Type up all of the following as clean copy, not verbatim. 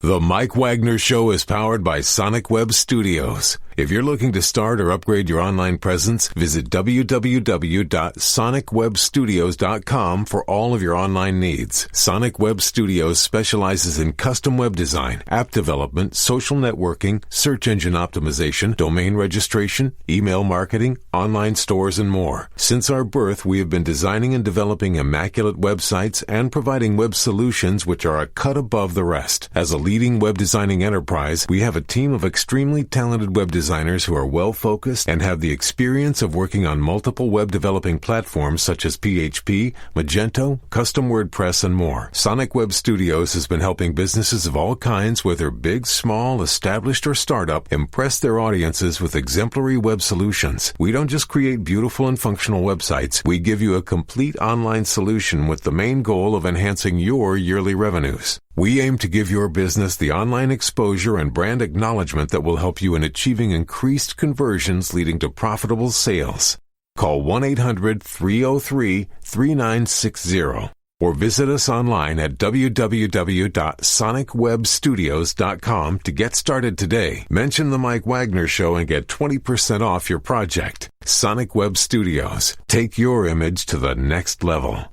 The Mike Wagner Show is powered by Sonic Web Studios. If you're looking to start or upgrade your online presence, visit www.sonicwebstudios.com for all of your online needs. Sonic Web Studios specializes in custom web design, app development, social networking, search engine optimization, domain registration, email marketing, online stores, and more. Since our birth, we have been designing and developing immaculate websites and providing web solutions which are a cut above the rest. As a leading web designing enterprise, we have a team of extremely talented web designers who are well-focused and have the experience of working on multiple web developing platforms such as PHP, Magento, Custom WordPress, and more. Sonic Web Studios has been helping businesses of all kinds, whether big, small, established, or startup, impress their audiences with exemplary web solutions. We don't just create beautiful and functional websites. We give you a complete online solution with the main goal of enhancing your yearly revenues. We aim to give your business the online exposure and brand acknowledgement that will help you in achieving increased conversions leading to profitable sales. Call 1-800-303-3960 or visit us online at www.sonicwebstudios.com to get started today. Mention the Mike Wagner Show and get 20% off your project. Sonic Web Studios. Take your image to the next level.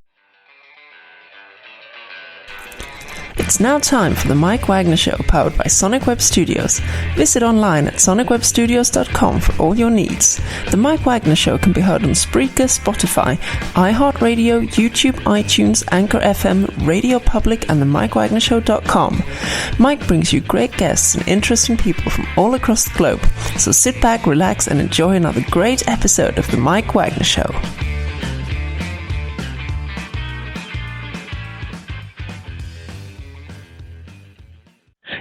It's now time for the Mike Wagner Show, powered by Sonic Web Studios. Visit online at sonicwebstudios.com for all your needs. The Mike Wagner Show can be heard on Spreaker, Spotify, iHeartRadio, YouTube, iTunes, Anchor FM, Radio Public, and the MikeWagnerShow.com. Mike brings you great guests and interesting people from all across the globe. So sit back, relax, and enjoy another great episode of the Mike Wagner Show.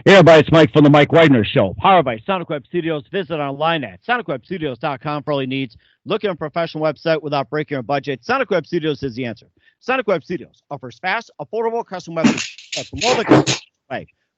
Hey everybody, it's Mike from the Mike Wagner Show, powered by Sonic Web Studios. Visit online at sonicwebstudios.com for all your needs. Looking at a professional website without breaking your budget? Sonic Web Studios is the answer. Sonic Web Studios offers fast, affordable custom websites from all the country.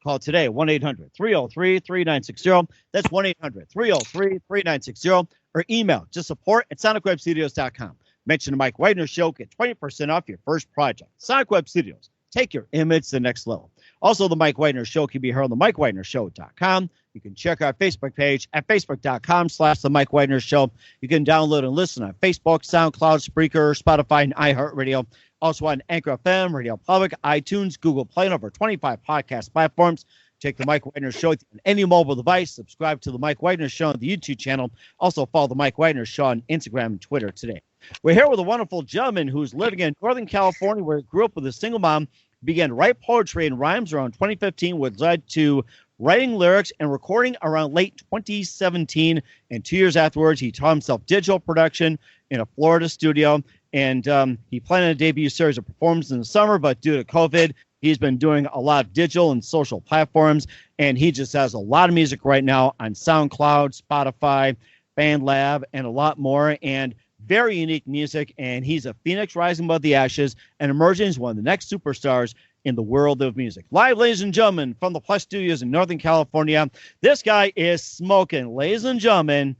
Call today, 1-800-303-3960. That's 1-800-303-3960. Or email to support@sonicwebstudios.com. Mention the Mike Wagner Show, get 20% off your first project. Sonic Web Studios. Take your image to the next level. Also, the Mike Wagner Show can be heard on the MikeWagnerShow.com. You can check our Facebook page at Facebook.com/The Mike Wagner Show. You can download and listen on Facebook, SoundCloud, Spreaker, Spotify, and iHeartRadio. Also on Anchor FM, Radio Public, iTunes, Google Play, and over 25 podcast platforms. Check the Mike Wagner Show on any mobile device. Subscribe to the Mike Wagner Show on the YouTube channel. Also follow the Mike Wagner Show on Instagram and Twitter today. We're here with a wonderful gentleman who's living in Northern California, where he grew up with a single mom, began to write poetry and rhymes around 2015, which led to writing lyrics and recording around late 2017. And 2 years afterwards, he taught himself digital production in a Florida studio. And he planned a debut series of performances in the summer, but due to COVID, he's been doing a lot of digital and social platforms. And he just has a lot of music right now on SoundCloud, Spotify, BandLab, and a lot more. And very unique music, and he's a phoenix rising above the ashes and emerging as one of the next superstars in the world of music. Live, ladies and gentlemen, from the Plus Studios in Northern California, this guy is smoking. Ladies and gentlemen,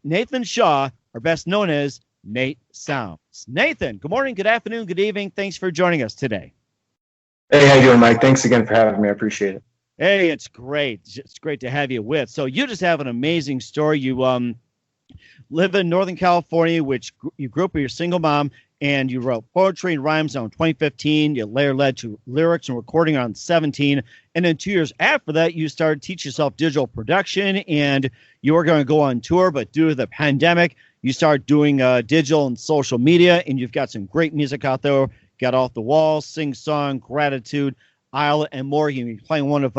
Nathan Shaw, or best known as Nate Soundz. Nathan, good morning, good afternoon, good evening. Thanks for joining us today. Hey, how you doing, Mike? Thanks again for having me. I appreciate it. Hey, it's great. It's great to have you with. So you just have an amazing story. You live in Northern California, which you grew up with your single mom, and you wrote poetry and rhymes on 2015. You later led to lyrics and recording on 17. And then 2 years after that, you started to teach yourself digital production, and you were going to go on tour, but due to the pandemic, you started doing digital and social media, and you've got some great music out there. Got Off the Wall, Sing Song, Gratitude, Isle, and more. You'll be playing one of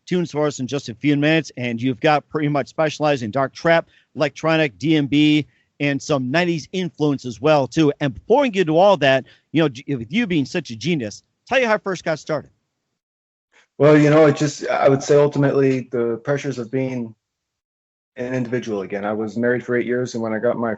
tunes for us in just a few minutes, and you've got pretty much specialized in dark trap, electronic, D&B, and some 90s influence as well, too. And before we get to all that, with you being such a genius, tell you how it first got started. Well, I would say ultimately the pressures of being an individual again. I was married for 8 years, and when I got my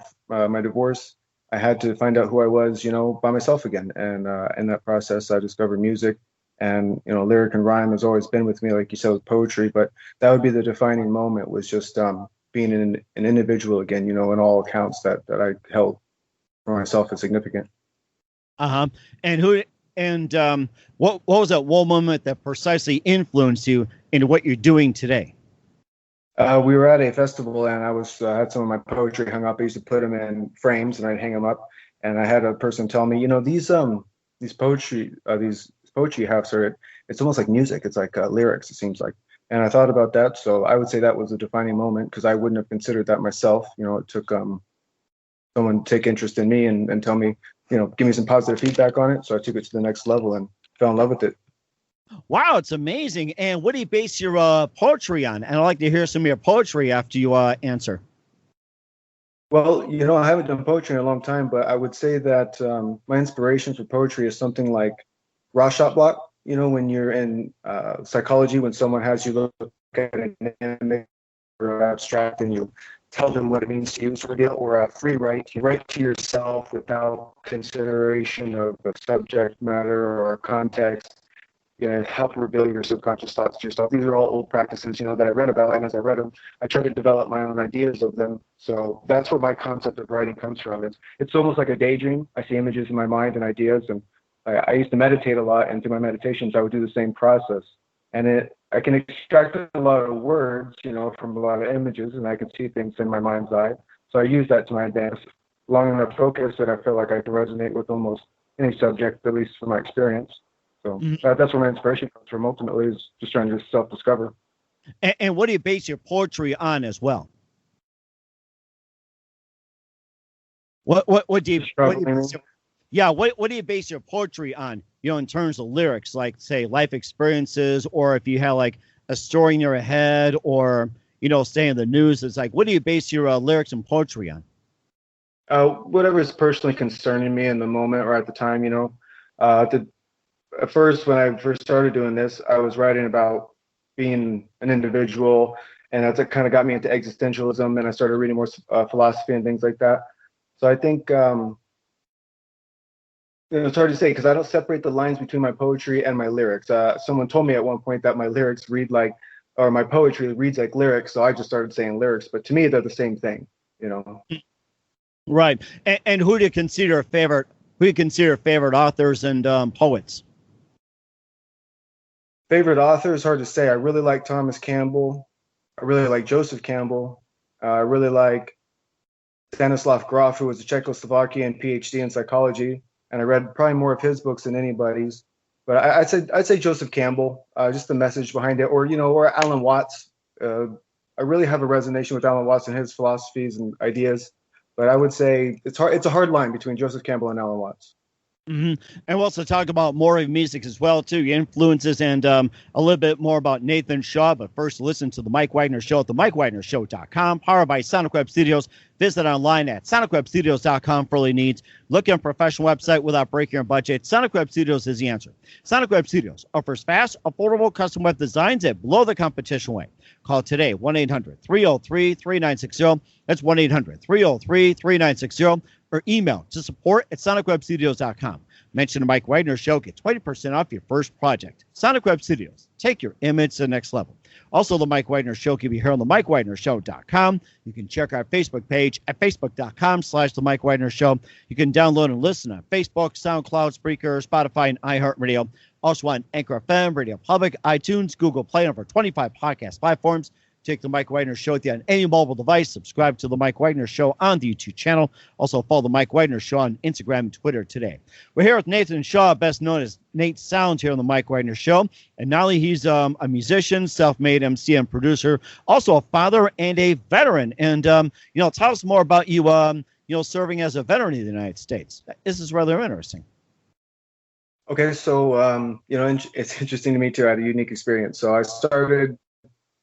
divorce, I had to find out who I was, by myself again. And in that process, I discovered music, and, lyric and rhyme has always been with me, like you said, with poetry. But that would be the defining moment, was just being an individual again, in all accounts that I held for myself as significant. And who And what was that one moment that precisely influenced you into what you're doing today? We were at a festival, and I had some of my poetry hung up. I used to put them in frames, and I'd hang them up. And I had a person tell me, these poetry you have, sir, it's almost like music. It's like lyrics, it seems like. And I thought about that. So I would say that was a defining moment, because I wouldn't have considered that myself. It took someone to take interest in me and tell me, give me some positive feedback on it. So I took it to the next level and fell in love with it. Wow, it's amazing. And what do you base your poetry on? And I'd like to hear some of your poetry after you answer. Well, I haven't done poetry in a long time, but I would say that my inspiration for poetry is something like Rorschach block. When you're in psychology, when someone has you look at an image or abstract and you tell them what it means to you, or a free write. You write to yourself without consideration of a subject matter or context. Help reveal your subconscious thoughts to yourself. These are all old practices, that I read about, and as I read them, I try to develop my own ideas of them. So that's where my concept of writing comes from. It's almost like a daydream. I see images in my mind and ideas, and I used to meditate a lot, and through my meditations, I would do the same process. And I can extract a lot of words, from a lot of images, and I can see things in my mind's eye. So I use that to my advantage. Long enough focus that I feel like I can resonate with almost any subject, at least from my experience. So that's where my inspiration comes from. Ultimately, is just trying to self-discover. And what do you base your poetry on as well? What do you base your poetry on? In terms of lyrics, like say life experiences, or if you have like a story in your head, or say in the news. It's like, what do you base your lyrics and poetry on? Whatever is personally concerning me in the moment or at the time. At first, when I first started doing this, I was writing about being an individual, and that's what kind of got me into existentialism, and I started reading more philosophy and things like that. So I think it's hard to say, because I don't separate the lines between my poetry and my lyrics. Someone told me at one point that my lyrics read like, or my poetry reads like lyrics, so I just started saying lyrics. But to me, they're the same thing, Right. And who do you consider favorite authors and poets? Favorite author is hard to say. I really like Thomas Campbell. I really like Joseph Campbell. I really like Stanislav Grof, who was a Czechoslovakian PhD in psychology, and I read probably more of his books than anybody's. But I'd say Joseph Campbell, just the message behind it, or Alan Watts. I really have a resonation with Alan Watts and his philosophies and ideas. But I would say it's a hard line between Joseph Campbell and Alan Watts. Mm-hmm. And we'll also talk about more of music as well, too, your influences, and a little bit more about Nathan Shaw. But first, listen to The Mike Wagner Show at themikewagnershow.com, powered by Sonic Web Studios. Visit online at sonicwebstudios.com for all your needs. Look at a professional website without breaking your budget. Sonic Web Studios is the answer. Sonic Web Studios offers fast, affordable custom web designs at below the competition rate. Call today, 1-800-303-3960. That's 1-800-303-3960. Or email to support@sonicwebstudios.com. Mention the Mike Wagner Show. Get 20% off your first project. Sonic Web Studios. Take your image to the next level. Also, the Mike Wagner Show can be heard on the MikeWagnerShow.com. You can check our Facebook page at Facebook.com/The Mike Wagner Show. You can download and listen on Facebook, SoundCloud, Spreaker, Spotify, and iHeartRadio. Also on Anchor FM, Radio Public, iTunes, Google Play, and over 25 podcast platforms. Take the Mike Wagner Show with you on any mobile device. Subscribe to the Mike Wagner Show on the YouTube channel. Also follow the Mike Wagner Show on Instagram and Twitter today. We're here with Nathan Shaw, best known as Nate Soundz, here on the Mike Wagner Show. And not only he's a musician, self-made MC and producer, also a father and a veteran. And tell us more about you, serving as a veteran of the United States. This is rather interesting. Okay, so it's interesting to me too. I had a unique experience. So I started.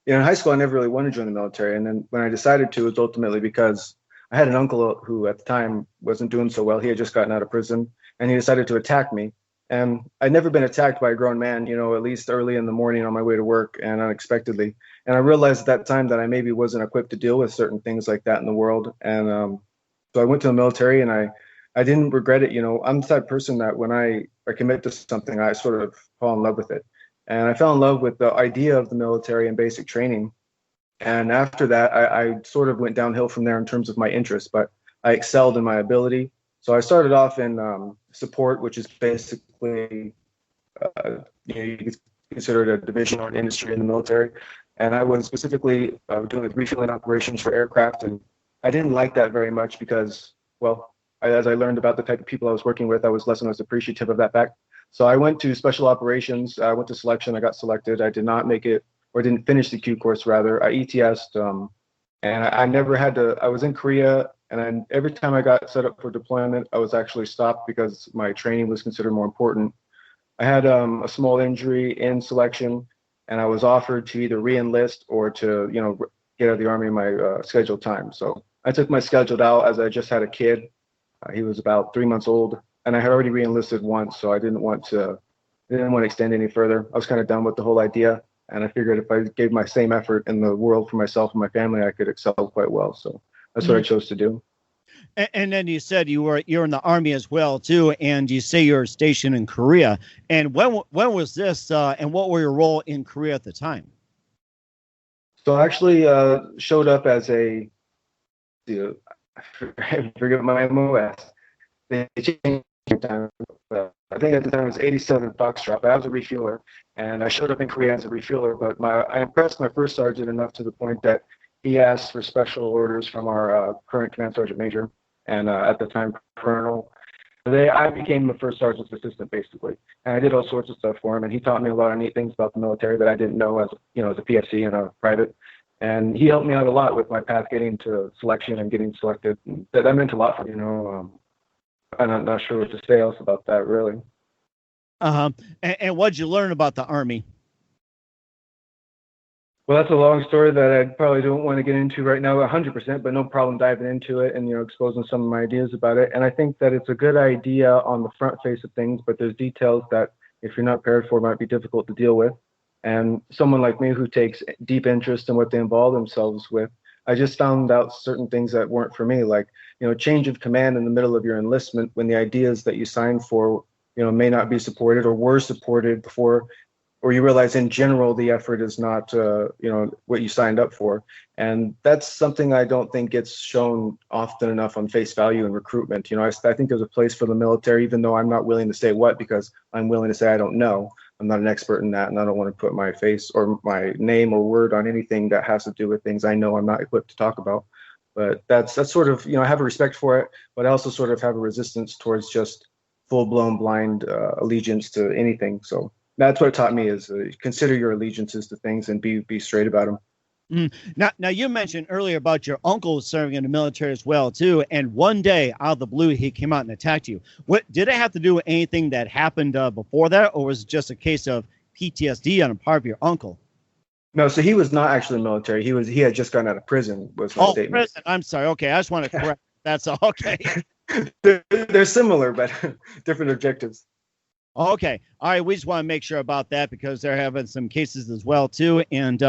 In high school, I never really wanted to join the military. And then when I decided to, it was ultimately because I had an uncle who at the time wasn't doing so well. He had just gotten out of prison, and he decided to attack me. And I'd never been attacked by a grown man, at least early in the morning on my way to work and unexpectedly. And I realized at that time that I maybe wasn't equipped to deal with certain things like that in the world. And so I went to the military, and I didn't regret it. I'm the type of person that when I commit to something, I sort of fall in love with it. And I fell in love with the idea of the military and basic training. And after that, I sort of went downhill from there in terms of my interests, but I excelled in my ability. So I started off in support, which is basically basically, you could consider it a division or an industry in the military. And I was specifically doing refueling operations for aircraft. And I didn't like that very much because, well, as I learned about the type of people I was working with, I was less and less appreciative of that fact. So I went to special operations. I went to selection. I got selected. I did not make it, or didn't finish the Q course, rather. I ETS'd, and I never had to. I was in Korea, and every time I got set up for deployment, I was actually stopped because my training was considered more important. I had a small injury in selection, and I was offered to either re-enlist or to, get out of the Army in my scheduled time. So I took my scheduled out as I just had a kid. He was about 3 months old, and I had already re-enlisted once, so I didn't want to extend any further. I was kind of done with the whole idea, and I figured if I gave my same effort in the world for myself and my family, I could excel quite well. So that's what I chose to do. And then you said you're in the Army as well too, and you say you're stationed in Korea. And when was this? And what were your role in Korea at the time? So I actually showed up as I forget my MOS. They changed time. I think at the time it was 87 Foxtrot, but I was a refueler, and I showed up in Korea as a refueler. But I impressed my first sergeant enough to the point that he asked for special orders from our current command sergeant major, and at the time colonel. I became the first sergeant's assistant basically, and I did all sorts of stuff for him. And he taught me a lot of neat things about the military that I didn't know as a PFC and a private. And he helped me out a lot with my path getting to selection and getting selected. That meant a lot for me. I'm not sure what to say else about that really. And what'd you learn about the Army? Well, that's a long story that I probably don't want to get into right now 100%, but no problem diving into it and, exposing some of my ideas about it. And I think that it's a good idea on the front face of things, but there's details that if you're not prepared for might be difficult to deal with. And someone like me who takes deep interest in what they involve themselves with, I just found out certain things that weren't for me, like, change of command in the middle of your enlistment when the ideas that you signed for, may not be supported or were supported before, or you realize in general the effort is not, what you signed up for. And that's something I don't think gets shown often enough on face value in recruitment. I think there's a place for the military, even though I'm not willing to say what, because I'm willing to say I don't know. I'm not an expert in that, and I don't want to put my face or my name or word on anything that has to do with things I know I'm not equipped to talk about. But that's sort of, I have a respect for it, but I also sort of have a resistance towards just full-blown blind allegiance to anything. So that's what it taught me is consider your allegiances to things and be straight about them. Now you mentioned earlier about your uncle serving in the military as well too, and one day out of the blue he came out and attacked you. What did it have to do with anything that happened before that, or was it just a case of PTSD on the part of your uncle? No, so he was not actually military. He had just gotten out of prison. Was my statement. Prison. I'm sorry. Okay, I just want to correct. That's all. Okay. They're similar, but different objectives. Okay. All right. We just want to make sure about that because there have been some cases as well, too. And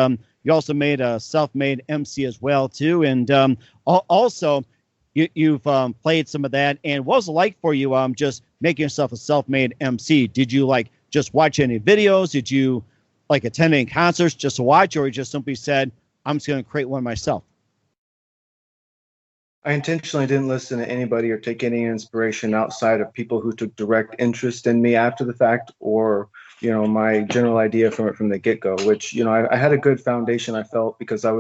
you also made a self-made MC as well, too. And also, you've played some of that. And what was it like for you just making yourself a self-made MC? Did you, just watch any videos? Did you, attend any concerts just to watch? Or you just simply said, I'm just going to create one myself? I intentionally didn't listen to anybody or take any inspiration outside of people who took direct interest in me after the fact, or, my general idea from the get-go, which, I had a good foundation, I felt, because I'd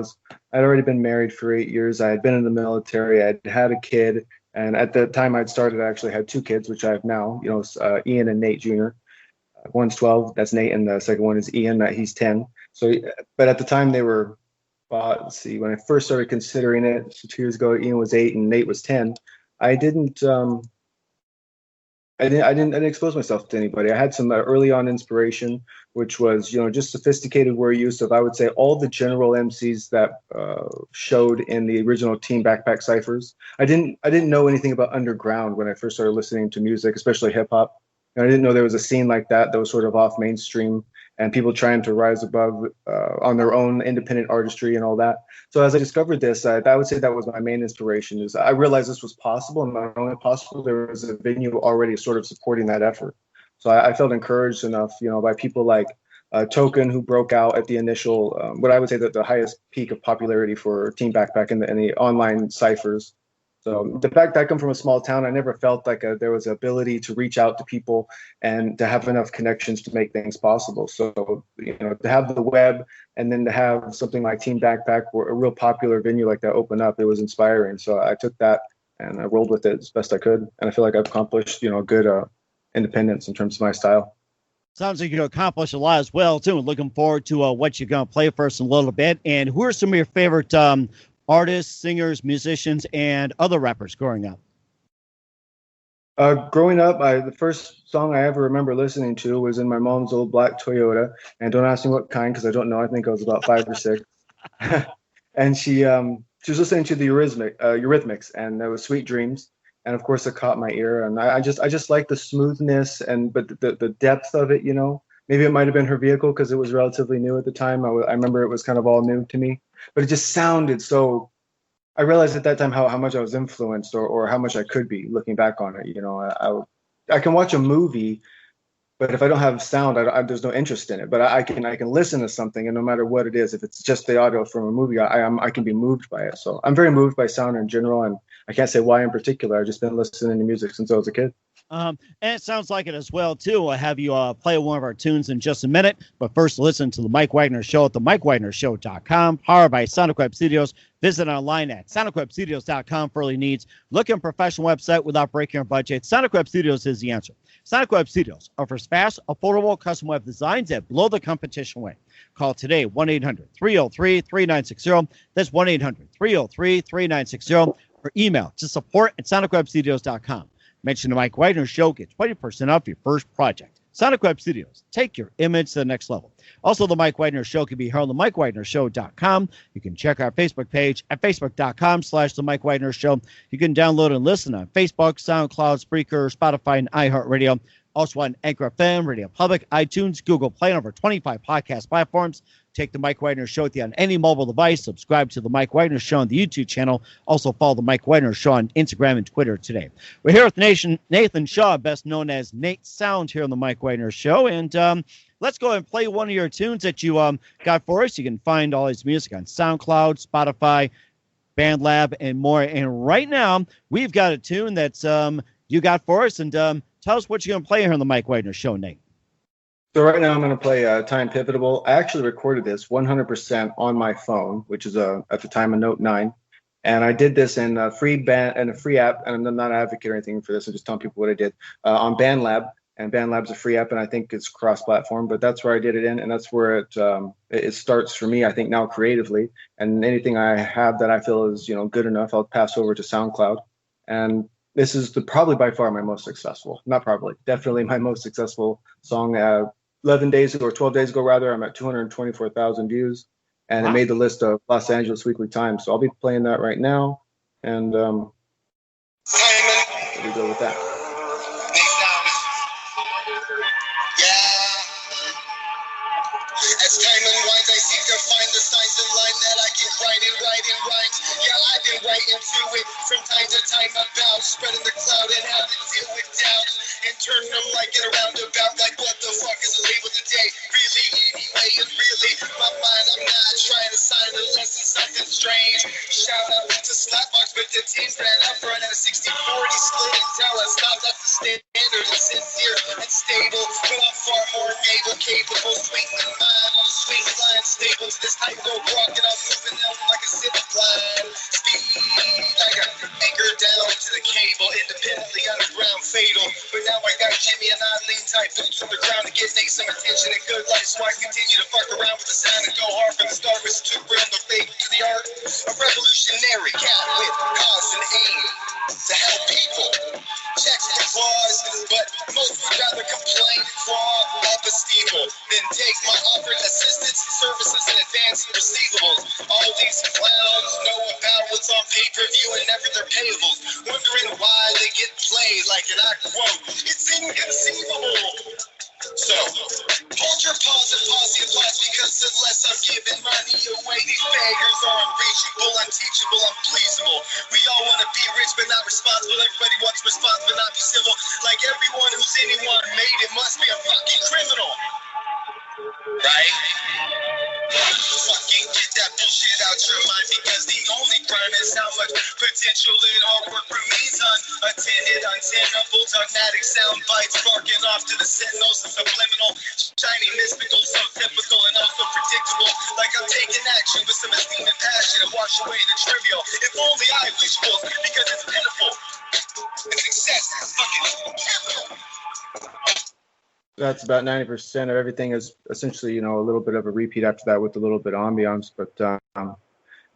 already been married for 8 years. I had been in the military. I'd had a kid. And at the time I'd started, I actually had 2 kids, which I have now, Ian and Nate Jr. One's 12, that's Nate. And the second one is Ian, he's 10. So, but at the time they were, let's see, when I first started considering it, so 2 years ago, Ian was 8 and Nate was 10. I didn't expose myself to anybody. I had some early on inspiration, which was, just sophisticated word use of, I would say, all the general MCs that showed in the original Team Backpack ciphers. I didn't know anything about underground when I first started listening to music, especially hip hop. I didn't know there was a scene like that was sort of off mainstream, and people trying to rise above on their own independent artistry and all that. So as I discovered this, I would say that was my main inspiration. Is I realized this was possible, and not only possible, there was a venue already sort of supporting that effort. So I felt encouraged enough, by people like Token, who broke out at the initial, what I would say that the highest peak of popularity for Team Backpack in the online ciphers. So the fact that I come from a small town, I never felt like there was an ability to reach out to people and to have enough connections to make things possible. So, to have the web and then to have something like Team Backpack, or a real popular venue like that open up, it was inspiring. So I took that and I rolled with it as best I could. And I feel like I've accomplished, good independence in terms of my style. Sounds like you accomplished a lot as well, too. Looking forward to what you're going to play for us in a little bit. And who are some of your favorite artists, singers, musicians, and other rappers growing up? Growing up, the first song I ever remember listening to was in my mom's old black Toyota. And don't ask me what kind, because I don't know. I think I was about 5 or 6. And she was listening to the Eurythmics, and there was Sweet Dreams. And of course, it caught my ear. And I just like the smoothness but the depth of it. Maybe it might have been her vehicle because it was relatively new at the time. I remember it was kind of all new to me. But it just sounded so. I realized at that time how much I was influenced, or how much I could be looking back on it. I can watch a movie, but if I don't have sound, there's no interest in it. But I can listen to something, and no matter what it is, if it's just the audio from a movie, I can be moved by it. So I'm very moved by sound in general, and I can't say why in particular. I've just been listening to music since I was a kid. And it sounds like it as well, too. I'll have you play one of our tunes in just a minute. But first, listen to the Mike Wagner Show at the MikeWagnerShow.com, powered by Sonic Web Studios. Visit online at SonicWebStudios.com for all your needs. Look at a professional website without breaking your budget. Sonic Web Studios is the answer. Sonic Web Studios offers fast, affordable custom web designs that blow the competition away. Call today, 1-800-303-3960. That's 1-800-303-3960. Or email to support@SonicWebStudios.com. Mention the Mike Wagner Show, get 20% off your first project. Sonic Web Studios, take your image to the next level. Also, the Mike Wagner Show can be heard on the MikeWagnerShow.com. You can check our Facebook page at Facebook.com/The Mike Wagner Show. You can download and listen on Facebook, SoundCloud, Spreaker, Spotify, and iHeartRadio. Also on Anchor FM, Radio Public, iTunes, Google Play, and over 25 podcast platforms. Take the Mike Wagner Show with you on any mobile device. Subscribe to the Mike Wagner Show on the YouTube channel. Also follow the Mike Wagner Show on Instagram and Twitter today. We're here with Nathan Shaw, best known as Nate Soundz, here on the Mike Wagner Show. And let's go and play one of your tunes that you got for us. You can find all his music on SoundCloud, Spotify, BandLab, and more. And right now, we've got a tune that's you got for us. And tell us what you're going to play here on the Mike Wagner Show, Nate. So right now I'm going to play Time Pivotable. I actually recorded this 100% on my phone, which is at the time a Note 9. And I did this in a free app, and I'm not an advocate or anything for this. I'm just telling people what I did on BandLab. And BandLab's a free app, and I think it's cross-platform, but that's where I did it in, and that's where it starts for me, I think, now creatively. And anything I have that I feel is good enough, I'll pass over to SoundCloud. And this is probably by far my most successful, not probably, definitely my most successful song. 11 days ago, or 12 days ago rather, I'm at 224,000 views, and It made the list of Los Angeles Weekly Times. So I'll be playing that right now, and here we go with that. Nate Soundz. Yeah. As time unwinds, I seek to find the signs in line that I can write in rhymes. Yeah, I've been writing to it from time to time about spreading the cloud and how to deal with doubts and turn them like in a roundabout. Like, what the fuck is the label today? Really, anyway, and really, my mind, I'm not trying to sign unless it's something strange. Shout out to Slapbox, but the teams ran up front at a 60-40 split until I stopped at the standard and sincere and stable. But I'm far more capable, swinging mine on a swing line, stable to this tightrope walk, and I'm moving out like a zip line. Speed like a anchor down to the cable, independently underground, fatal. But now I got Jimmy and Eileen type boots from the ground to get Nate some attention and good life, so I continue to fuck around with the sound and go hard from the start with two brand no fake to the art. A revolutionary cat with cause and aim to help people. Checks the clause, but most would rather complain and crawl up a steeple than take my offered assistance, services, and advanced receivables. All these clowns know about what's on pay-per-view and never their payables, wondering why they get played like an I quote. It's inconceivable. So, hold your pause and pause the applause, because unless I'm giving money away, these beggars are unreachable, unteachable, unpleasable. We all want to be rich but not responsible. Everybody wants to respond but not be civil. Like everyone who's anyone made it must be a fucking criminal. right? Fucking get that bullshit out your mind, because the only crime is how much potential and hard work remains unattended, untenable, dogmatic sound bites sparking off to the sentinels, subliminal, shiny, mystical, so typical and also predictable. Like I'm taking action with some esteem and passion and wash away the trivial. If only I wish for, because it's pitiful. And success is fucking pitiful. That's about 90% of everything is essentially, a little bit of a repeat after that with a little bit of ambiance. But the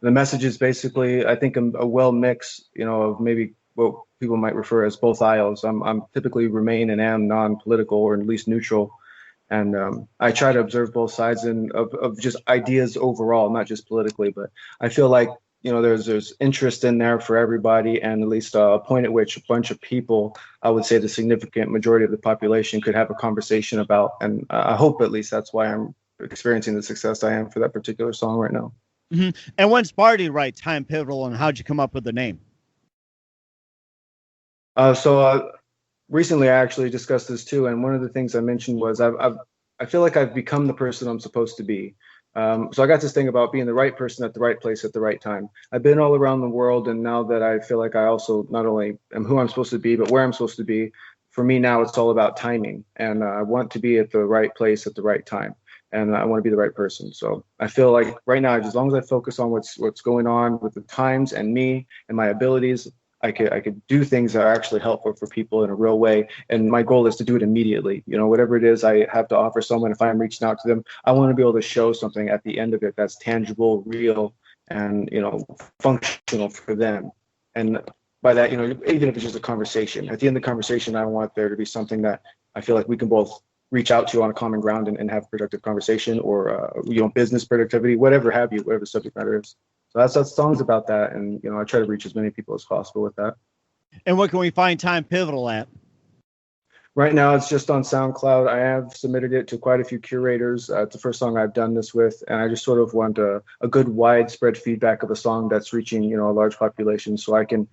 message is basically, I think, a well mix, of maybe what people might refer as both aisles. I'm typically remain and am non-political, or at least neutral. And I try to observe both sides of just ideas overall, not just politically. But I feel like, there's interest in there for everybody, and at least a point at which a bunch of people, I would say the significant majority of the population, could have a conversation about. And I hope at least that's why I'm experiencing the success I am for that particular song right now. Mm-hmm. And when inspired you to write Time Pivotal, and how'd you come up with the name? So recently I actually discussed this too, and one of the things I mentioned was I feel like I've become the person I'm supposed to be. So I got this thing about being the right person at the right place at the right time. I've been all around the world, and now that I feel like I also not only am who I'm supposed to be, but where I'm supposed to be, for me now it's all about timing. And I want to be at the right place at the right time. And I want to be the right person. So I feel like right now, as long as I focus on what's going on with the times and me and my abilities, I could do things that are actually helpful for people in a real way. And my goal is to do it immediately. Whatever it is I have to offer someone, if I'm reaching out to them, I want to be able to show something at the end of it that's tangible, real, and, functional for them. And by that, even if it's just a conversation, at the end of the conversation, I want there to be something that I feel like we can both reach out to on a common ground and have a productive conversation, or, business productivity, whatever have you, whatever the subject matter is. So that song's about that, and I try to reach as many people as possible with that. And what can we find Time Pivotal at? Right now, it's just on SoundCloud. I have submitted it to quite a few curators. It's the first song I've done this with, and I just sort of want a good widespread feedback of a song that's reaching a large population, so I can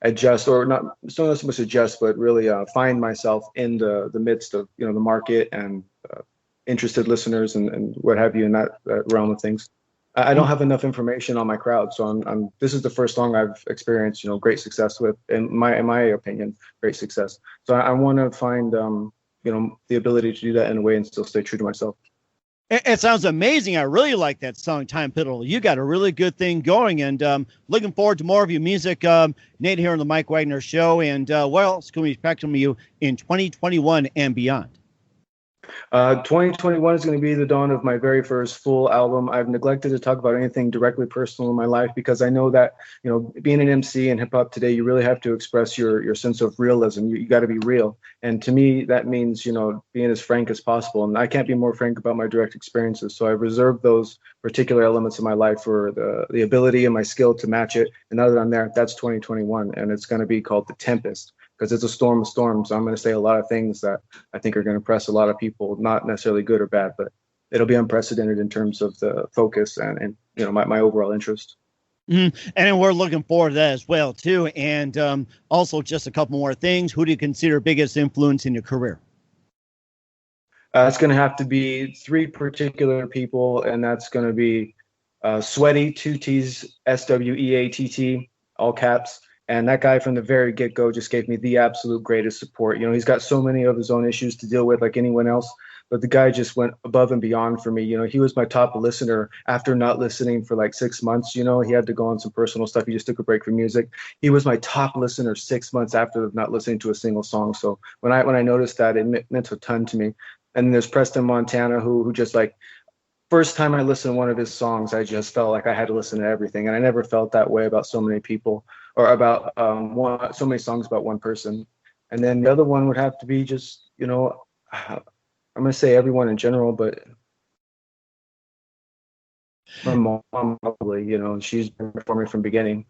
adjust, or not so much adjust, but really find myself in the midst of the market and interested listeners and what have you in that realm of things. I don't have enough information on my crowd, so this is the first song I've experienced, great success with, in my opinion, great success. So I want to find, the ability to do that in a way and still stay true to myself. It sounds amazing. I really like that song, Time Pivotal. You got a really good thing going, and looking forward to more of your music, Nate, here on the Mike Wagner Show. And what else can we expect from you in 2021 and beyond? 2021 is going to be the dawn of my very first full album. I've neglected to talk about anything directly personal in my life, because I know that, being an MC and hip hop today, you really have to express your sense of realism. You got to be real. And to me, that means, being as frank as possible. And I can't be more frank about my direct experiences. So I've reserved those particular elements of my life for the ability and my skill to match it. And now that I'm there, that's 2021. And it's going to be called The Tempest, because it's a storm of storms. So I'm going to say a lot of things that I think are going to impress a lot of people, not necessarily good or bad, but it'll be unprecedented in terms of the focus and my overall interest. Mm-hmm. And we're looking forward to that as well, too. And also just a couple more things. Who do you consider biggest influence in your career? It's going to have to be three particular people, and that's going to be Sweaty, 2 T's, SWEATT, all caps. And that guy from the very get-go just gave me the absolute greatest support. He's got so many of his own issues to deal with like anyone else, but the guy just went above and beyond for me. He was my top listener after not listening for like 6 months. He had to go on some personal stuff. He just took a break from music. He was my top listener 6 months after not listening to a single song. So when I noticed that, it meant a ton to me. And then there's Preston Montana, who just like, first time I listened to one of his songs, I just felt like I had to listen to everything. And I never felt that way about so many people, or about so many songs about one person. And then the other one would have to be just, I'm going to say everyone in general, but my mom probably, she's been performing from the beginning.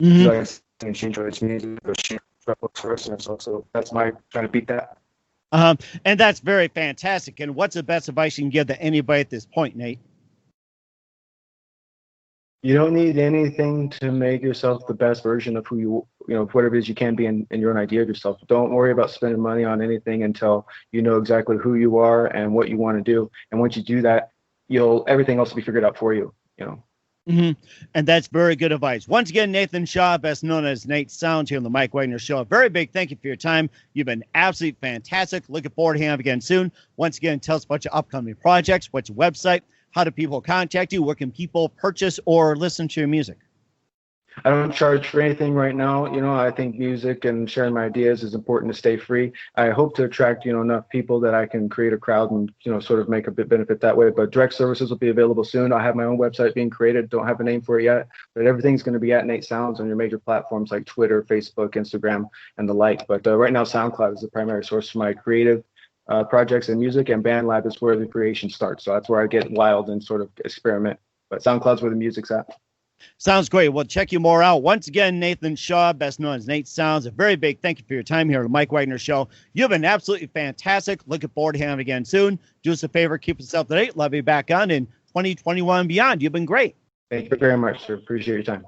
Mm-hmm. And she enjoys music, but she looks for listeners. So that's my trying to beat that. And that's very fantastic. And what's the best advice you can give to anybody at this point, Nate? You don't need anything to make yourself the best version of who whatever it is you can be in your own idea of yourself. Don't worry about spending money on anything until you know exactly who you are and what you want to do. And once you do that, everything else will be figured out for you, Mm-hmm. And that's very good advice. Once again, Nathan Shaw, best known as Nate Soundz, here on the Mike Wagner Show. A very big thank you for your time. You've been absolutely fantastic. Looking forward to having you again soon. Once again, tell us about your upcoming projects. What's your website? How do people contact you? Where can people purchase or listen to your music? I don't charge for anything right now. I think music and sharing my ideas is important to stay free. I hope to attract, enough people that I can create a crowd and, sort of make a bit benefit that way. But direct services will be available soon. I have my own website being created. Don't have a name for it yet, but everything's going to be at Nate Soundz on your major platforms like Twitter, Facebook, Instagram, and the like. But right now, SoundCloud is the primary source for my creative projects and music, and BandLab is where the creation starts. So that's where I get wild and sort of experiment. But SoundCloud's where the music's at. Sounds great. We'll check you more out. Once again, Nathan Shaw, best known as Nate Soundz, a very big thank you for your time here on the Mike Wagner Show. You've been absolutely fantastic. Looking forward to having you again soon. Do us a favor, keep us up to date. Love you back on in 2021 and beyond. You've been great. Thank you very much, sir. Appreciate your time.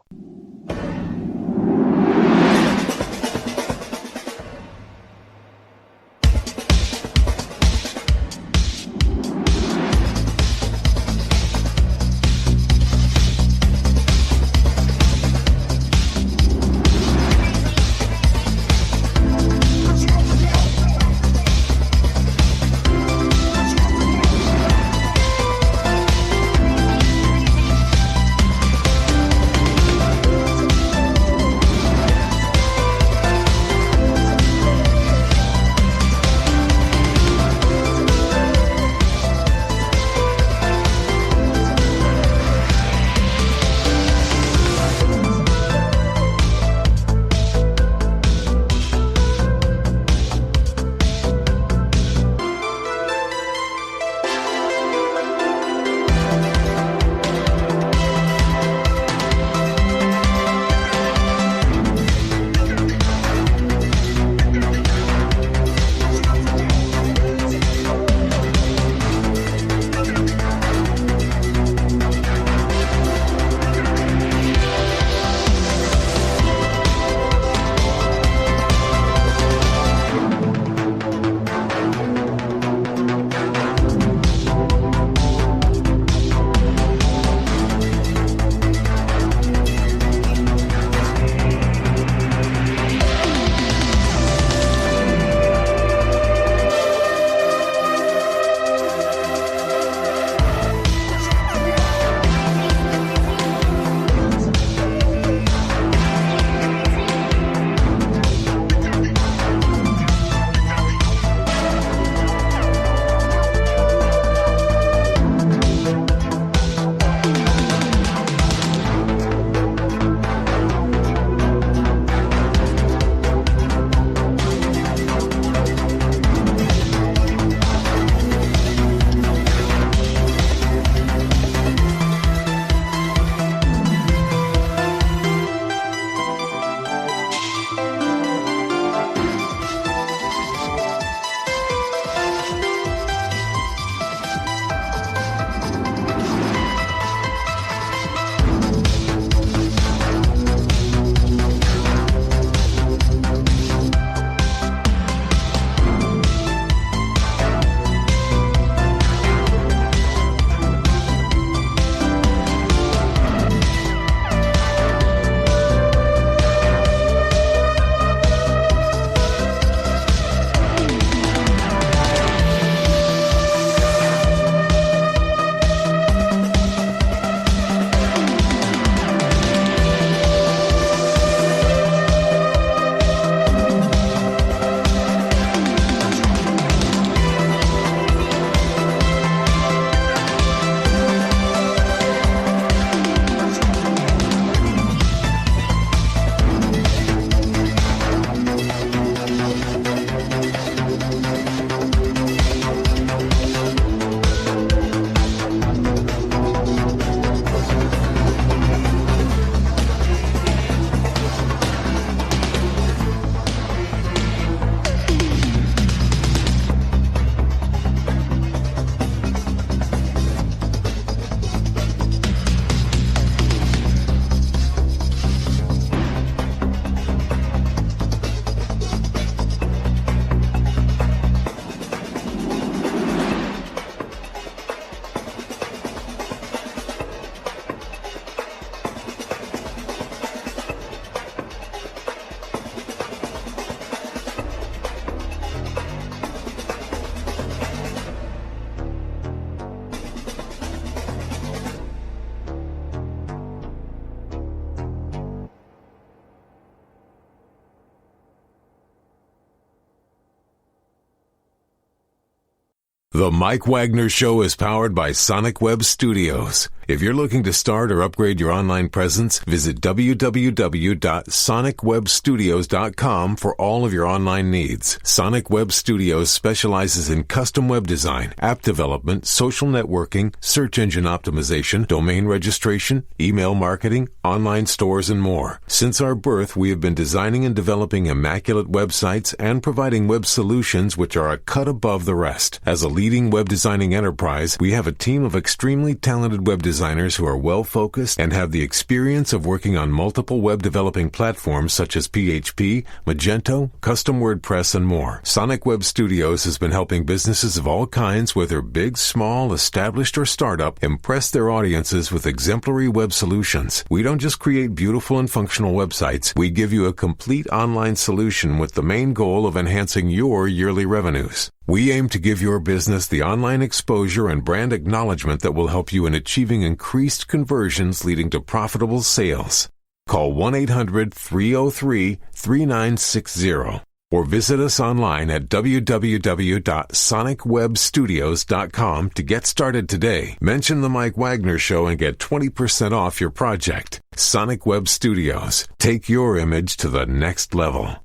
The Mike Wagner Show is powered by Sonic Web Studios. If you're looking to start or upgrade your online presence, visit www.sonicwebstudios.com for all of your online needs. Sonic Web Studios specializes in custom web design, app development, social networking, search engine optimization, domain registration, email marketing, online stores, and more. Since our birth, we have been designing and developing immaculate websites and providing web solutions which are a cut above the rest. As a leading web designing enterprise, we have a team of extremely talented web designers who are well-focused and have the experience of working on multiple web developing platforms such as PHP, Magento, Custom WordPress, and more. Sonic Web Studios has been helping businesses of all kinds, whether big, small, established, or startup, impress their audiences with exemplary web solutions. We don't just create beautiful and functional websites. We give you a complete online solution with the main goal of enhancing your yearly revenues. We aim to give your business the online exposure and brand acknowledgement that will help you in achieving increased conversions leading to profitable sales. Call 1-800-303-3960 or visit us online at www.sonicwebstudios.com to get started today. Mention the Mike Wagner Show and get 20% off your project. Sonic Web Studios. Take your image to the next level.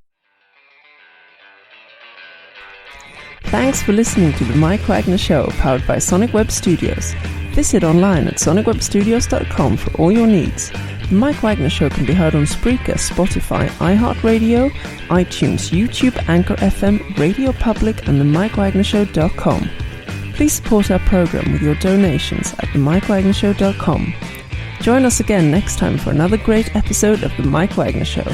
Thanks for listening to the Mike Wagner Show, powered by Sonic Web Studios. Visit online at sonicwebstudios.com for all your needs. The Mike Wagner Show can be heard on Spreaker, Spotify, iHeartRadio, iTunes, YouTube, Anchor FM, Radio Public, and themikewagnershow.com. Please support our program with your donations at themikewagnershow.com. Join us again next time for another great episode of The Mike Wagner Show.